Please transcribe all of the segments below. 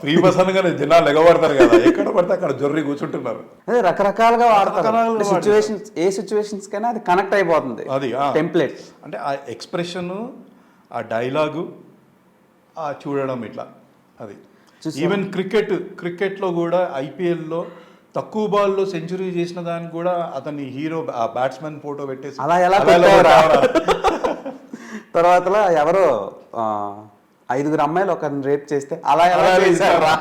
Free bus అనగానే జనాలు ఎగబడతారు కదా, ఎక్కడ పడితే అక్కడ జొర్రి కూర్చుంటున్నారు. అదే రకరకాలుగా వాడతారు, రకరకాలుగా సిచ్యువేషన్స్, ఏ సిచ్యువేషన్స్ కైనా అది కనెక్ట్ అయిపోతుంది. అది టెంప్లెట్ అంటే ఆ ఎక్స్ప్రెషన్, ఆ డైలాగు, ఆ చూడడం ఇట్లా అది. ఈవెన్ క్రికెట్లో కూడా ఐపీఎల్లో తక్కువ బాల్లో సెంచరీ చేసిన దానికి కూడా అతని హీరో ఆ బ్యాట్స్మెన్ ఫోటో పెట్టేసి అలా ఎలా పెట్టారా? తర్వాత ఎవరో 5 అమ్మాయిలు ఒకరిని రేప్ చేస్తే అలా ఎలా చేశారా?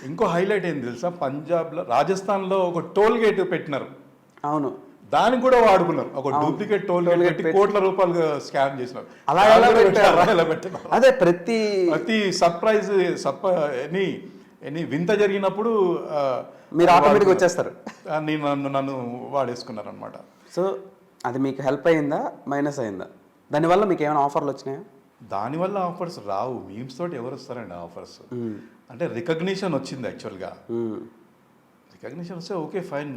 ఇంకో హైలైట్ ఏంది తెలుసా, పంజాబ్లో రాజస్థాన్లో ఒక టోల్ గేట్ పెట్టినారు. అవును, దానికి కూడా వాడుకున్నారు. ఒక డూప్లికేట్ టోల్ గేట్ పెట్టి కోట్ల రూపాయలు స్కామ్ చేసినారు. అలా ఎలా పెట్టారు? అదే ప్రతి సర్ప్రైజ్ ఎనీ వింత జరిగినప్పుడు మీరు ఆటోమేటిక్గా వచ్చేస్తారు. నన్ను వాడేసుకున్నారు అనమాట. సో అది మీకు హెల్ప్ అయిందా, మైనస్ అయిందా? దానివల్ల మీకు ఏమైనా ఆఫర్లు వచ్చినాయా? దానివల్ల ఆఫర్స్ రావు, మీమ్స్ తోటి ఎవరు వస్తారండి ఆఫర్స్? అంటే రికగ్నిషన్ వచ్చింది యాక్చువల్గా. రికగ్నిషన్ వస్తే ఓకే ఫైన్,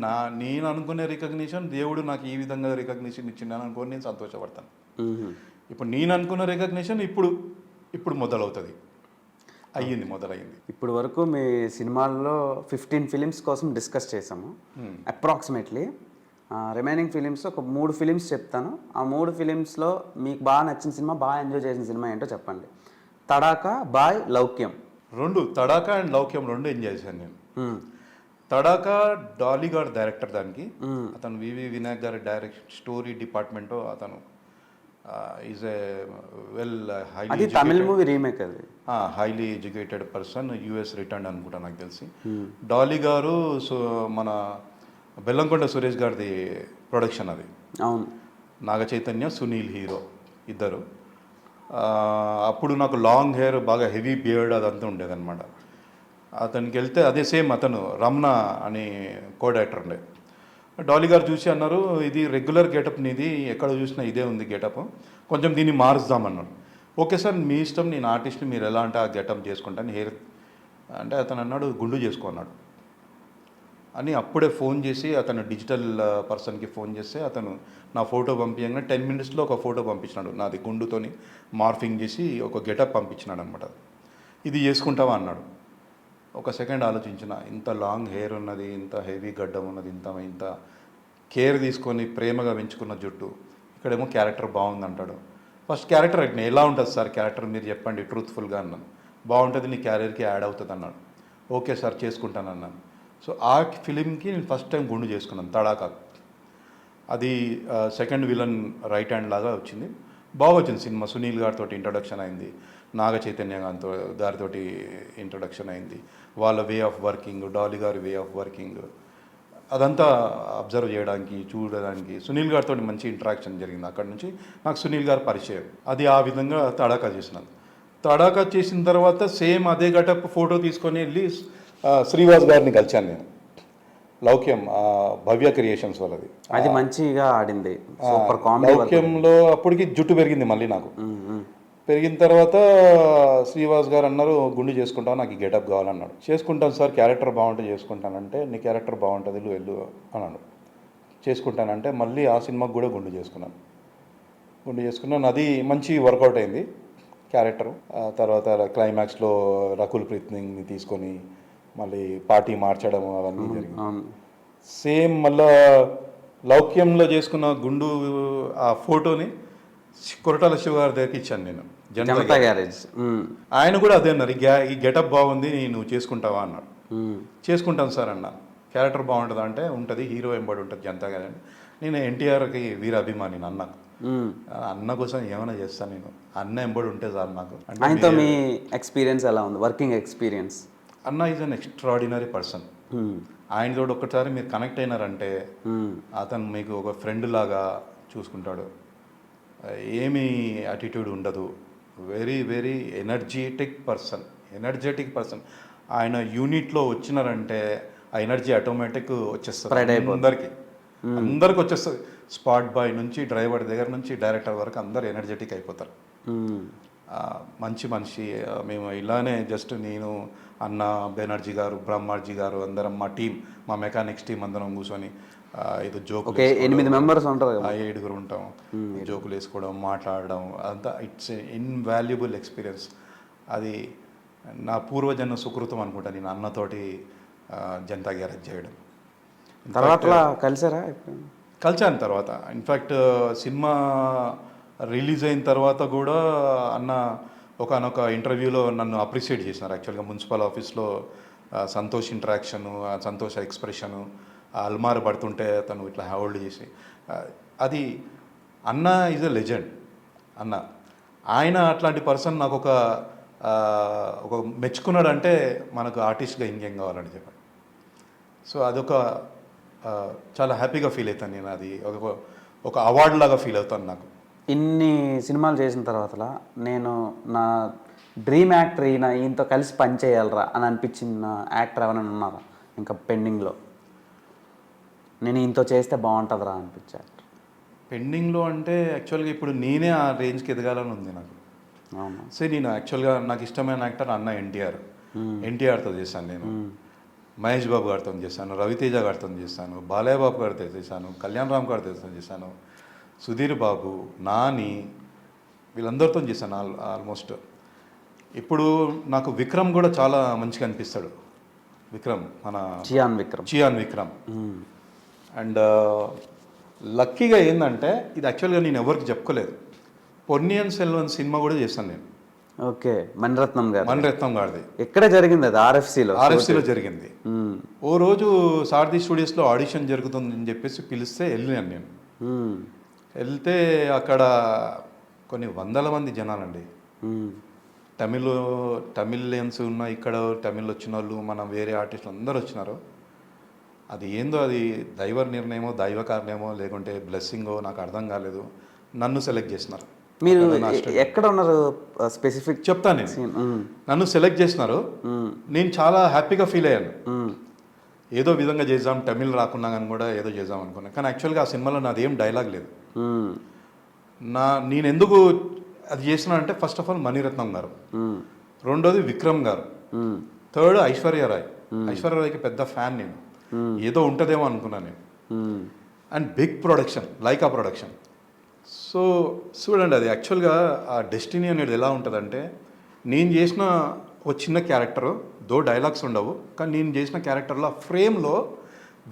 నేను అనుకునే రికగ్నిషన్ దేవుడు నాకు ఈ విధంగా రికగ్నిషన్ ఇచ్చిందని అనుకోని నేను సంతోషపడతాను. ఇప్పుడు నేను అనుకున్న రికగ్నిషన్ ఇప్పుడు మొదలవుతుంది, మొదలైంది. ఇప్పుడు వరకు మీ సినిమాల్లో 15 ఫిలిమ్స్ కోసం డిస్కస్ చేసాము అప్రాక్సిమేట్లీ. రిమైనింగ్ ఫిలిమ్స్ ఒక 3 ఫిలిమ్స్ చెప్తాను. ఆ 3 ఫిలిమ్స్లో మీకు బాగా నచ్చిన సినిమా, బాగా ఎంజాయ్ చేసిన సినిమా ఏంటో చెప్పండి. తడాకా, బాయ్, లౌక్యం. తడాకా అండ్ లౌక్యం రెండు ఎంజాయ్ చేశాను నేను. తడాకా డాలీ గారు డైరెక్టర్, దానికి అతను వివి వినాయక్ గారి డైరెక్షన్ స్టోరీ డిపార్ట్మెంట్. అతను ఈజ్ ఏ అది తమిళ మూవీ రీమేక్, అది highly educated person, US return అనుకుంటా నాకు తెలిసి. డాలీ గారు మన బెల్లంకొండ సురేష్ గారిది ప్రొడక్షన్ అది. అవును, నాగ చైతన్య, సునీల్ హీరో ఇద్దరు. అప్పుడు నాకు లాంగ్ హెయిర్, బాగా హెవీ బియర్డ్ అదంతా ఉండేదన్నమాట. అతనికి వెళ్తే అదే సేమ్ అతను రమణ అని కో డైరెక్టర్ ఉండే. డాలీ గారు చూసి అన్నారు, ఇది రెగ్యులర్ గెటప్ నీది, ఎక్కడ చూసినా ఇదే ఉంది గెటప్, కొంచెం దీన్ని మారుస్తామన్నాడు. ఓకే సార్ మీ ఇష్టం, నేను ఆర్టిస్ట్ని, మీరు ఎలా అంటే ఆ గెటప్ చేసుకుంటాను, హెయిర్ అంటే అతను అన్నాడు గుండు చేసుకో అన్నాడు. అని అప్పుడే ఫోన్ చేసి అతను డిజిటల్ పర్సన్కి ఫోన్ చేస్తే అతను నా ఫోటో పంపించగానే 10 మినిట్స్లో ఒక ఫోటో పంపించినాడు, నాది గుండుతోని మార్ఫింగ్ చేసి ఒక గెటప్ పంపించినాడు అనమాట. ఇది చేసుకుంటావా అన్నాడు. ఒక సెకండ్ ఆలోచించిన, ఇంత లాంగ్ హెయిర్ ఉన్నది, ఇంత హెవీ గడ్డం ఉన్నది, ఇంత కేర్ తీసుకొని ప్రేమగా పెంచుకున్న జుట్టు, ఇక్కడేమో క్యారెక్టర్ బాగుంది అంటాడు. ఫస్ట్ క్యారెక్టర్ ఎలా ఉంటుంది సార్ క్యారెక్టర్ మీరు చెప్పండి ట్రూత్ఫుల్గా అన్నాను. బాగుంటుంది, నీ క్యారియర్కి యాడ్ అవుతుంది అన్నాడు. ఓకే సార్ చేసుకుంటాను అన్నాను. సో ఆ ఫిలింకి నేను ఫస్ట్ టైం గుండు చేసుకున్నాను, తడాకా. అది సెకండ్ విలన్ రైట్ హ్యాండ్ లాగా వచ్చింది, బాగా వచ్చింది సినిమా. సునీల్ గారితో ఇంట్రొడక్షన్ అయింది, నాగ చైతన్య గారితో ఇంట్రొడక్షన్ అయింది, వాళ్ళ వే ఆఫ్ వర్కింగ్, డాలీ గారి వే ఆఫ్ వర్కింగ్, అదంతా అబ్జర్వ్ చేయడానికి, చూడడానికి సునీల్ గారితో మంచి ఇంటరాక్షన్ జరిగింది. అక్కడ నుంచి నాకు సునీల్ గారు పరిచయం. అది ఆ విధంగా తడాకా చేసినాను. తడాకా చేసిన తర్వాత సేమ్ అదే గటప్ ఫోటో తీసుకొని వెళ్ళి శ్రీవాస్ గారిని కలిశాను నేను. లౌక్యం భవ్య క్రియేషన్స్ వాళ్ళది, అది మంచిగా ఆడింది. లౌక్యంలో అప్పటికి జుట్టు పెరిగింది మళ్ళీ నాకు. పెరిగిన తర్వాత శ్రీవాస్ గారు అన్నారు, గుండు చేసుకుంటావు, నాకు ఈ గెటప్ కావాలన్నాడు. చేసుకుంటాను సార్, క్యారెక్టర్ బాగుంటే చేసుకుంటానంటే, నీ క్యారెక్టర్ బాగుంటుంది వెళ్ళు అన్నాడు. చేసుకుంటానంటే మళ్ళీ ఆ సినిమాకి కూడా గుండు చేసుకున్నాను. అది మంచి వర్కౌట్ అయింది క్యారెక్టర్. తర్వాత క్లైమాక్స్లో రకుల్ ప్రీత్ సింగ్ని తీసుకొని మళ్ళీ పార్టీ మార్చడం అవన్నీ జరిగింది. సేమ్ మళ్ళా లౌక్యంలో చేసుకున్న గుండు ఆ ఫోటోని కొరటాల శివ గారి దగ్గరికి ఇచ్చాను నేను, జనతా గ్యారేజ్. ఆయన కూడా అదే అన్నారు, ఈ గెటప్ బాగుంది, నువ్వు చేసుకుంటావా అన్నాడు. చేసుకుంటాను సార్ అన్నాను. క్యారెక్టర్ బాగుంటుందా అంటే ఉంటుంది, హీరో ఎంబడి ఉంటుంది జనతా గ్యారేజ్. నేను ఎన్టీఆర్కి వీర అభిమాని, అన్న కోసం ఏమైనా చేస్తాను నేను, అన్న ఎంబడి ఉంటే సార్ నాకు. ఆయనతో మీ ఎక్స్పీరియన్స్ ఎలా ఉంది, వర్కింగ్ ఎక్స్పీరియన్స్? అన్న ఈజ్ అన్ ఎక్స్ట్రాడినరీ పర్సన్. ఆయనతో ఒక్కసారి మీరు కనెక్ట్ అయినారంటే అతను మీకు ఒక ఫ్రెండ్ లాగా చూసుకుంటాడు, ఏమీ యాటిట్యూడ్ ఉండదు, వెరీ వెరీ ఎనర్జెటిక్ పర్సన్. ఆయన యూనిట్లో వచ్చినారంటే ఆ ఎనర్జీ ఆటోమేటిక్ వచ్చేస్తుంది అందరికి వచ్చేస్తుంది. స్పాట్ బాయ్ నుంచి డ్రైవర్ దగ్గర నుంచి డైరెక్టర్ వరకు అందరు ఎనర్జెటిక్ అయిపోతారు. మంచి మనిషి. మేము ఇలానే జస్ట్ నేను, అన్న, బెనర్జీ గారు, బ్రహ్మాజీ గారు, అందరం మా టీం, మా మెకానిక్స్ టీం అందరం కూర్చొని ఏదో జోకులు, 8 మెంబర్స్ ఉంటారు, 7 ఉంటాం, జోకులు వేసుకోవడం, మాట్లాడడం, అదంతా ఇట్స్ ఇన్వాల్యుబుల్ ఎక్స్పీరియన్స్. అది నా పూర్వజన్మ సుకృతం అనుకుంటా నేను అన్నతోటి జనతా గ్యారేజ్ చేయడం. తర్వాత కలిసారా? కలిసాను తర్వాత. ఇన్ఫ్యాక్ట్ సినిమా రిలీజ్ అయిన తర్వాత కూడా అన్న ఒకనొక ఇంటర్వ్యూలో నన్ను అప్రిషియేట్ చేసినారు. యాక్చువల్గా మున్సిపల్ ఆఫీస్లో సంతోష్ ఇంటరాక్షను, సంతోష్ ఎక్స్ప్రెషను, అల్మార్ పడుతుంటే తను ఇట్లా హోల్డ్ చేసి, అది అన్న ఈజ్ ఎ లెజెండ్. అన్న ఆయన అట్లాంటి పర్సన్ నాకు ఒక మెచ్చుకున్నాడంటే మనకు ఆర్టిస్ట్గా ఇంకేం కావాలని చెప్పాను. సో అదొక చాలా హ్యాపీగా ఫీల్ అవుతాను నేను. అది ఒక అవార్డు లాగా ఫీల్ అవుతాను నాకు. ఇన్ని సినిమాలు చేసిన తర్వాత నేను నా డ్రీమ్ యాక్టర్ ఈయనతో కలిసి పని చేయాలరా అని అనిపించిన యాక్టర్ ఎవరైనా ఉన్నారా ఇంకా పెండింగ్లో? నేను ఈయనతో చేస్తే బాగుంటుందిరా అనిపించే యాక్టర్ పెండింగ్లో అంటే యాక్చువల్గా ఇప్పుడు నేనే ఆ రేంజ్కి ఎదగాలని ఉంది నాకు. అవునా? సరే, నేను యాక్చువల్గా నాకు ఇష్టమైన యాక్టర్ అన్న ఎన్టీఆర్తో చేశాను నేను. మహేష్ బాబు గారితో చేశాను, రవితేజ గారితో చేశాను, బాలయ్య బాబు గారితో చేశాను, కళ్యాణ్ రామ్ గారితో చేశాను, సుధీర్ బాబు, నాని, వీళ్ళందరితో చేశాను ఆల్మోస్ట్. ఇప్పుడు నాకు విక్రమ్ కూడా చాలా మంచిగా అనిపిస్తాడు. విక్రమ్, మన చియాన్ విక్రమ్. అండ్ లక్కీగా ఏంటంటే ఇది యాక్చువల్గా నేను ఎవరికి చెప్పుకోలేదు, పొన్నియిన్ సెల్వన్ సినిమా కూడా చేశాను నేను. ఓకే, మణిరత్నం గారిది. ఎక్కడ జరిగింది అది? ఆర్ఎఫ్సీలో జరిగింది. ఓ రోజు సారథి స్టూడియోస్లో ఆడిషన్ జరుగుతుందని చెప్పేసి పిలిస్తే వెళ్ళాను నేను. వెళ్తే అక్కడ కొన్ని వందల మంది జనాలండి. తమిళియన్స్ ఉన్న, ఇక్కడ తమిళ్ వచ్చిన వాళ్ళు, మన వేరే ఆర్టిస్టులు అందరూ వచ్చినారు. అది ఏందో, అది దైవ నిర్ణయమో, దైవ కారణమో, లేకుంటే బ్లెస్సింగో నాకు అర్థం కాలేదు. నన్ను సెలెక్ట్ చేసినారు. మీరు ఎక్కడ ఉన్నారు స్పెసిఫిక్ చెప్తాను నేను. నన్ను సెలెక్ట్ చేసినారు. నేను చాలా హ్యాపీగా ఫీల్ అయ్యాను. ఏదో విధంగా చేద్దాం, తమిళ్ రాకున్నా కానీ కూడా ఏదో చేద్దాం అనుకున్నాను. కానీ యాక్చువల్గా ఆ సినిమాలో నాది ఏం డైలాగ్ లేదు. నేను ఎందుకు అది చేసినా అంటే, ఫస్ట్ ఆఫ్ ఆల్ మణిరత్నం గారు, రెండోది విక్రమ్ గారు, థర్డ్ ఐశ్వర్యరాయ్కి పెద్ద ఫ్యాన్ నేను. ఏదో ఉంటుందేమో అనుకున్నాను నేను. And big production, Lyca production. So చూడండి, అది యాక్చువల్గా ఆ డెస్టినీ అనేది ఎలా ఉంటుందంటే, నేను చేసిన ఒక చిన్న క్యారెక్టరు, డైలాగ్స్ ఉండవు, కానీ నేను చేసిన క్యారెక్టర్లో ఆ ఫ్రేమ్లో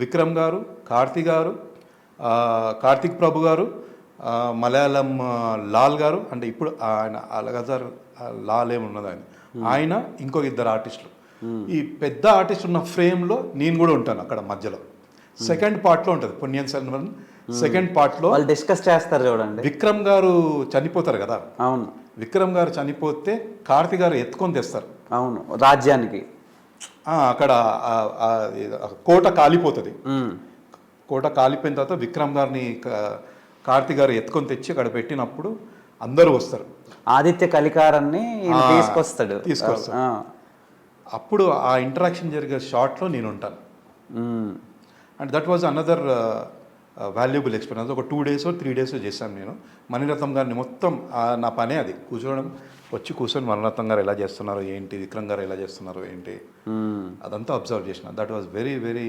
విక్రమ్ గారు, కార్తిక్ ప్రభు గారు, మలయాళం లాల్ గారు, అంటే ఇప్పుడు ఆయన అలగజార్ లాల్ ఏమున్నది ఆయన ఇంకో ఇద్దరు ఆర్టిస్టులు, ఈ పెద్ద ఆర్టిస్ట్ ఉన్న ఫ్రేమ్లో నేను కూడా ఉంటాను అక్కడ మధ్యలో. సెకండ్ పార్ట్లో ఉంటుంది పొన్నియిన్ సెల్వన్. సెకండ్ పార్ట్లో వాళ్ళు డిస్కస్ చేస్తారు చూడండి. విక్రమ్ గారు చనిపోతారు కదా. అవును, విక్రమ్ గారు చనిపోతే కార్తీ గారు ఎత్తుకొని తెస్తారు. అవును, రాజ్యానికి. అక్కడ కోట కాలిపోతుంది. కోట కాలిపోయిన తర్వాత విక్రమ్ గారిని కార్తీ గారు ఎత్తుకొని తెచ్చి అక్కడ పెట్టినప్పుడు అందరూ వస్తారు. ఆదిత్య కలికారాన్ని తీసుకొస్తాడు. అప్పుడు ఆ ఇంటరాక్షన్ జరిగే షాట్లో నేను ఉంటాను. And that was another valuable experience. ఒక 2 days or 3 days చేశాను నేను. మణిరత్నం గారిని మొత్తం నా పనే అది, కూర్చొని మణిరత్నం గారు ఎలా చేస్తున్నారు ఏంటి, విక్రమ్ గారు ఎలా చేస్తున్నారు ఏంటి, అదంతా అబ్జర్వ్ చేసిన. That was very very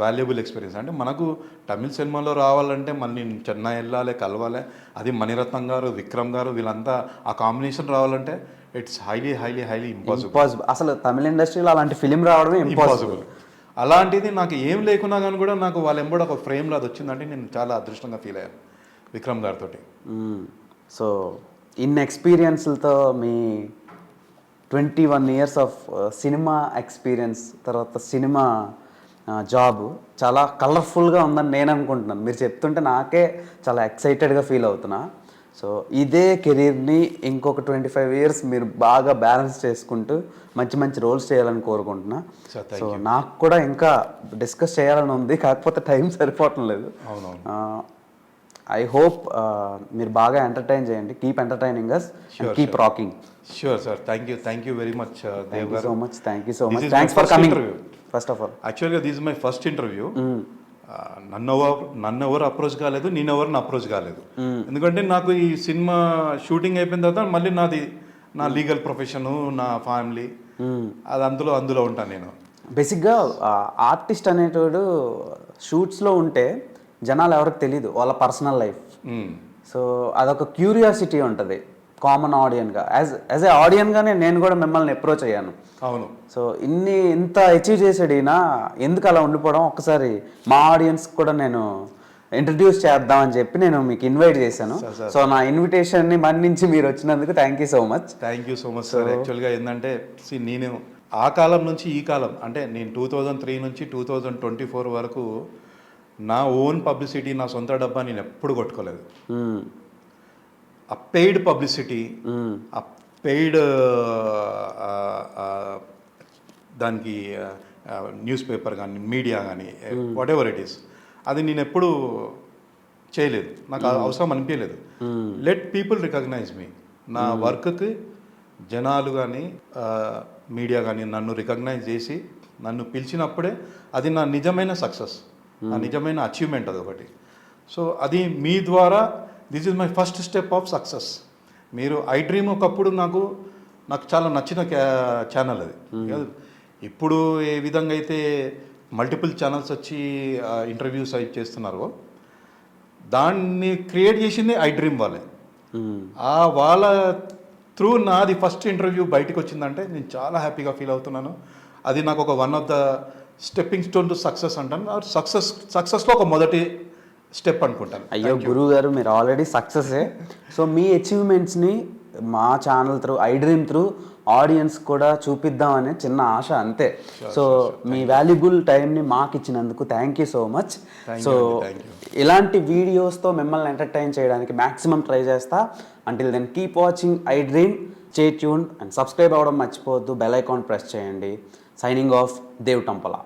valuable experience. అంటే మనకు తమిళ సినిమాలో రావాలంటే మళ్ళీ చెన్నై వెళ్ళాలి, కలవాలి. అది మణిరత్నం గారు, విక్రమ్ గారు, వీళ్ళంతా ఆ కాంబినేషన్ రావాలంటే it's highly highly highly impossible. అసలు తమిళ ఇండస్ట్రీలో అలాంటి ఫిలిం రావడమే ఇంపాసిబుల్. అలాంటిది నాకు ఏం లేకున్నా కానీ కూడా నాకు వాళ్ళ ఎంబడి ఒక ఫ్రేమ్లో అది వచ్చిందంటే నేను చాలా అదృష్టంగా ఫీల్ అయ్యాను విక్రమ్ గారితో. సో ఇన్ని ఎక్స్పీరియన్స్లతో మీ 21 years ఆఫ్ సినిమా ఎక్స్పీరియన్స్ తర్వాత సినిమా జాబ్ చాలా కలర్ఫుల్గా ఉందని నేను అనుకుంటున్నాను. మీరు చెప్తుంటే నాకే చాలా ఎక్సైటెడ్గా ఫీల్ అవుతున్నా. సో ఇదే కెరీర్ని ఇంకొక 25 years మీరు బాగా బ్యాలెన్స్ చేసుకుంటూ మంచి మంచి రోల్స్ చేయాలని కోరుకుంటున్నా. సో నాకు కూడా ఇంకా డిస్కస్ చేయాలని ఉంది, కాకపోతే టైం సరిపోవటం లేదు. ఐ హోప్ మీరు బాగా ఎంటర్టైన్ చేయండి. Keep entertaining us, keep rocking. Sure sir, thank you very much Dev garu. Thank you so much. Thanks for coming. First of all యాక్చువల్గా this is my first interview. నన్ను ఎవరు అప్రోచ్ కాలేదు, నేను ఎవరిని అప్రోచ్ కాలేదు. ఎందుకంటే నాకు ఈ సినిమా షూటింగ్ అయిపోయిన తర్వాత మళ్ళీ నా లీగల్ ప్రొఫెషను, నా ఫ్యామిలీ, అది అందులో ఉంటాను నేను. బేసిక్గా ఆర్టిస్ట్ అనేటోడు షూట్స్లో ఉంటే జనాలు ఎవరికి తెలియదు వాళ్ళ పర్సనల్ లైఫ్. సో అదొక క్యూరియాసిటీ ఉంటుంది. కామన్ ఆడియన్గా యాజ్ ఏ ఆడియన్గానే నేను కూడా మిమ్మల్ని అప్రోచ్ అయ్యాను. అవును. సో ఇంత అచీవ్ చేసాడు ఈయన, ఎందుకు అలా ఉండిపోవడం, ఒక్కసారి మా ఆడియన్స్ కూడా నేను ఇంట్రడ్యూస్ చేద్దామని చెప్పి నేను మీకు ఇన్వైట్ చేశాను. సో నా ఇన్విటేషన్ని మన్నించి మీరు వచ్చినందుకు thank you so much. Thank you so much sir. యాక్చువల్గా ఏంటంటే నేను ఆ కాలం నుంచి ఈ కాలం, అంటే నేను 2003 నుంచి 2024 వరకు నా ఓన్ పబ్లిసిటీ, నా సొంత డబ్బా నేను ఎప్పుడు కొట్టుకోలేదు. ఆ పెయిడ్ పబ్లిసిటీ, ఆ పెయిడ్ దానికి న్యూస్ పేపర్ కానీ మీడియా కానీ వాట్ ఎవర్ ఇట్ ఈస్, అది నేను ఎప్పుడు చేయలేదు. నాకు అవసరం అనిపించలేదు. లెట్ పీపుల్ రికగ్నైజ్ మీ. నా వర్క్కి జనాలు కానీ మీడియా కానీ నన్ను రికగ్నైజ్ చేసి నన్ను పిలిచినప్పుడే అది నా నిజమైన సక్సెస్, నా నిజమైన అచీవ్మెంట్ అది ఒకటి. సో అది మీ ద్వారా this is my first step of success. మీరు ఐ డ్రీమ్ ఒకప్పుడు నాకు చాలా నచ్చిన ఛానల్ అది. ఇప్పుడు ఏ విధంగా అయితే మల్టిపుల్ ఛానల్స్ వచ్చి ఇంటర్వ్యూస్ అవి చేస్తున్నారో, దాన్ని క్రియేట్ చేసింది ఐ డ్రీమ్ వాళ్ళే. వాళ్ళ త్రూ నాది ఫస్ట్ ఇంటర్వ్యూ బయటకు వచ్చిందంటే నేను చాలా హ్యాపీగా ఫీల్ అవుతున్నాను. అది నాకు ఒక one of the stepping stone to success అంటాను. సక్సెస్లో ఒక మొదటి స్టెప్ అనుకుంటాను. అయ్యో గురువు గారు, మీరు ఆల్రెడీ సక్సెసే. సో మీ అచీవ్మెంట్స్ని మా channel through, I dream through audience కూడా చూపిద్దామనే చిన్న ఆశ, అంతే. సో మీ వాల్యుబుల్ టైంని మాకు ఇచ్చినందుకు thank you so much. So ఇలాంటి వీడియోస్తో మిమ్మల్ని ఎంటర్టైన్ చేయడానికి మ్యాక్సిమం ట్రై చేస్తా. Until then keep watching iDream, stay tuned and subscribe అవ్వడం మర్చిపోవద్దు. బెల్ ఐకాన్ ప్రెస్ చేయండి. Signing off, Dev టంపల.